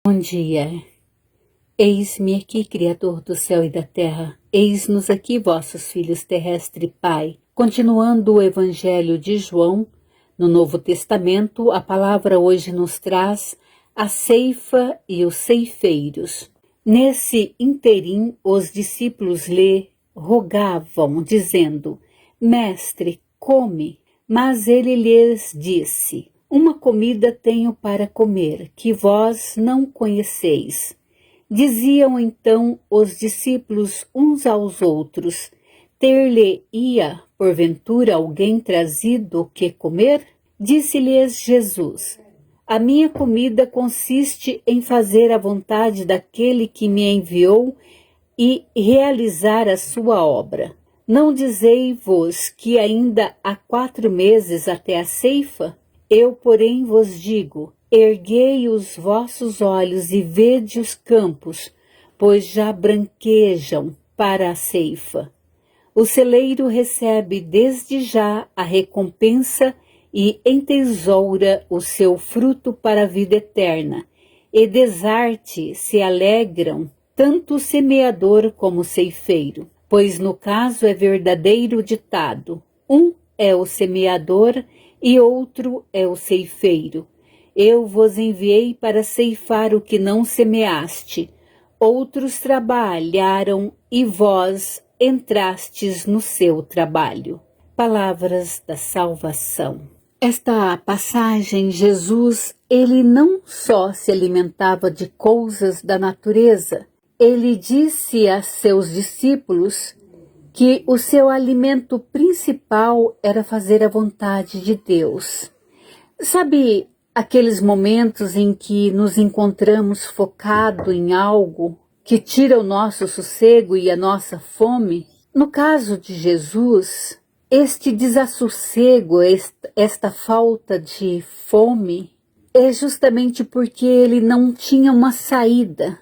Bom dia. Eis-me aqui, Criador do céu e da terra. Eis-nos aqui, vossos filhos terrestres, Pai. Continuando o Evangelho de João, no Novo Testamento, a palavra hoje nos traz a ceifa e os ceifeiros. Nesse interim, os discípulos lhe rogavam, dizendo: Mestre, come. Mas ele lhes disse: Uma comida tenho para comer, que vós não conheceis. Diziam então os discípulos uns aos outros: Ter-lhe-ia, porventura, alguém trazido o que comer? Disse-lhes Jesus: A minha comida consiste em fazer a vontade daquele que me enviou e realizar a sua obra. Não dizei-vos que ainda há 4 meses até a ceifa? Eu, porém, vos digo: erguei os vossos olhos e vede os campos, pois já branquejam para a ceifa. O celeiro recebe desde já a recompensa e entesoura o seu fruto para a vida eterna, e desarte se alegram tanto o semeador como o ceifeiro. Pois no caso é verdadeiro ditado: um é o semeador e outro é o ceifeiro. Eu vos enviei para ceifar o que não semeaste. Outros trabalharam e vós entrastes no seu trabalho. Palavras da salvação. Esta passagem, Jesus, ele não só se alimentava de coisas da natureza, ele disse a seus discípulos que o seu alimento principal era fazer a vontade de Deus. Sabe aqueles momentos em que nos encontramos focado em algo que tira o nosso sossego e a nossa fome? No caso de Jesus, este desassossego, esta falta de fome, é justamente porque ele não tinha uma saída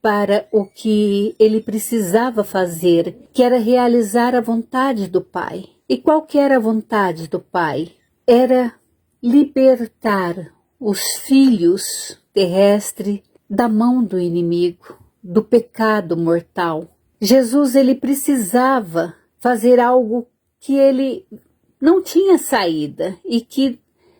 para o que ele precisava fazer, que era realizar a vontade do Pai. E qual que era a vontade do Pai? Era libertar os filhos terrestres da mão do inimigo, do pecado mortal. Jesus, ele precisava fazer algo que ele não tinha saída e que,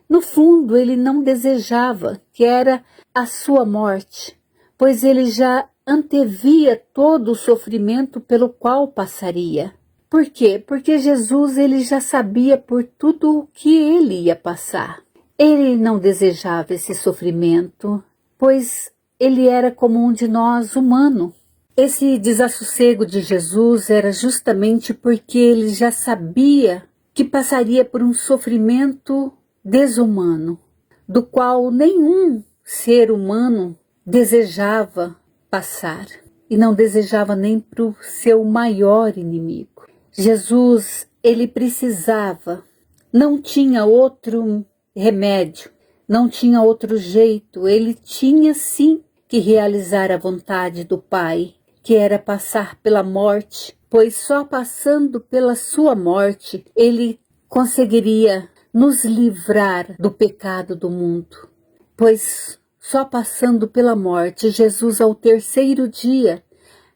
no fundo, ele não desejava, que era a sua morte, pois ele já antevia todo o sofrimento pelo qual passaria. Por quê? Porque Jesus, ele já sabia por tudo o que ele ia passar. Ele não desejava esse sofrimento, pois ele era como um de nós, humano. Esse desassossego de Jesus era justamente porque ele já sabia que passaria por um sofrimento desumano, do qual nenhum ser humano desejava passar, e não desejava nem para o seu maior inimigo. Jesus, ele precisava, não tinha outro remédio, não tinha outro jeito, ele tinha sim que realizar a vontade do Pai, que era passar pela morte, pois só passando pela sua morte ele conseguiria nos livrar do pecado do mundo, pois só passando pela morte, Jesus ao 3º dia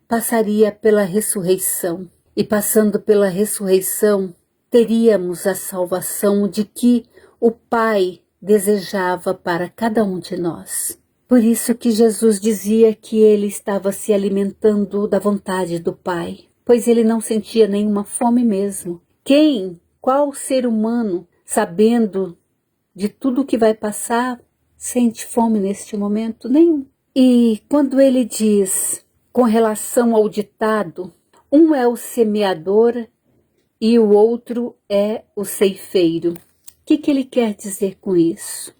passaria pela ressurreição. E passando pela ressurreição, teríamos a salvação de que o Pai desejava para cada um de nós. Por isso que Jesus dizia que ele estava se alimentando da vontade do Pai, pois ele não sentia nenhuma fome mesmo. Qual ser humano, sabendo de tudo que vai passar, sente fome neste momento? Nenhum. E quando ele diz, com relação ao ditado, um é o semeador e o outro é o ceifeiro, o que ele quer dizer com isso?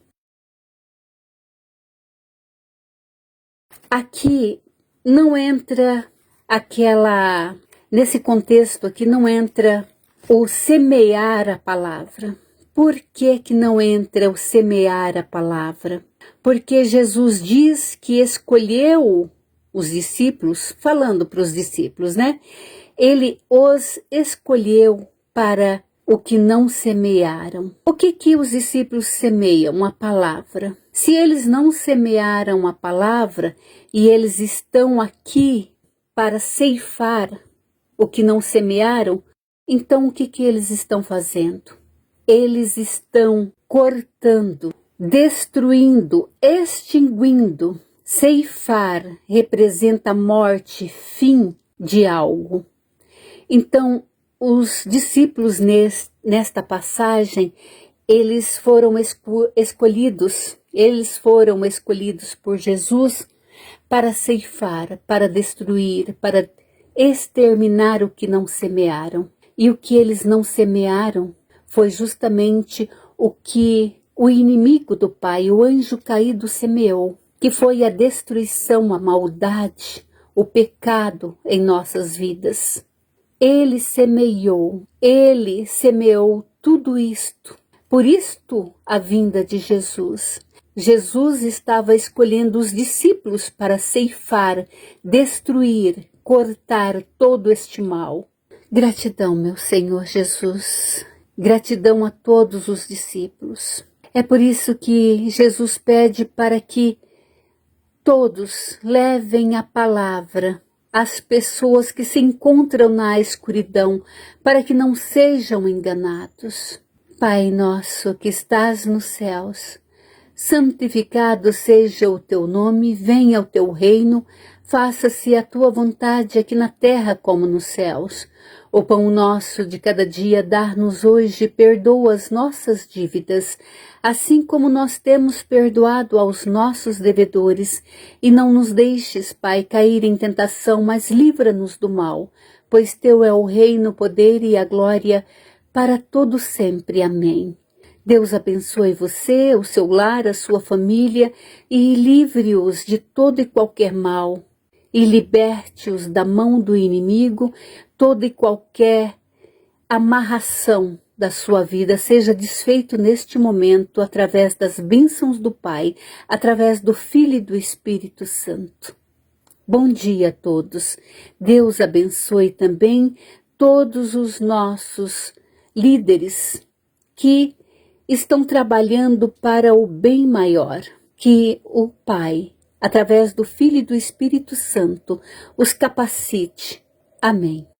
Aqui não entra nesse contexto aqui não entra o semear a palavra. Por que não entra o semear a palavra? Porque Jesus diz que escolheu os discípulos, falando para os discípulos, né? Ele os escolheu para o que não semearam. O que os discípulos semeiam? A palavra. Se eles não semearam a palavra e eles estão aqui para ceifar o que não semearam, então o que eles estão fazendo? Eles estão cortando, destruindo, extinguindo. Ceifar representa morte, fim de algo. Então, os discípulos nesta passagem, eles foram escolhidos por Jesus para ceifar, para destruir, para exterminar o que não semearam. E o que eles não semearam foi justamente o que o inimigo do Pai, o anjo caído, semeou, que foi a destruição, a maldade, o pecado em nossas vidas. Ele semeou tudo isto. Por isto a vinda de Jesus. Jesus estava escolhendo os discípulos para ceifar, destruir, cortar todo este mal. Gratidão, meu Senhor Jesus. Gratidão a todos os discípulos. É por isso que Jesus pede para que todos levem a palavra às pessoas que se encontram na escuridão, para que não sejam enganados. Pai nosso que estás nos céus, santificado seja o teu nome, venha o teu reino, faça-se a tua vontade aqui na terra como nos céus. O pão nosso de cada dia dá-nos hoje, perdoa as nossas dívidas, assim como nós temos perdoado aos nossos devedores. E não nos deixes, Pai, cair em tentação, mas livra-nos do mal, pois teu é o reino, o poder e a glória para todo sempre. Amém. Deus abençoe você, o seu lar, a sua família e livre-os de todo e qualquer mal. E liberte-os da mão do inimigo, toda e qualquer amarração da sua vida seja desfeito neste momento através das bênçãos do Pai, através do Filho e do Espírito Santo. Bom dia a todos. Deus abençoe também todos os nossos líderes que estão trabalhando para o bem maior, que o Pai, através do Filho e do Espírito Santo, os capacite. Amém.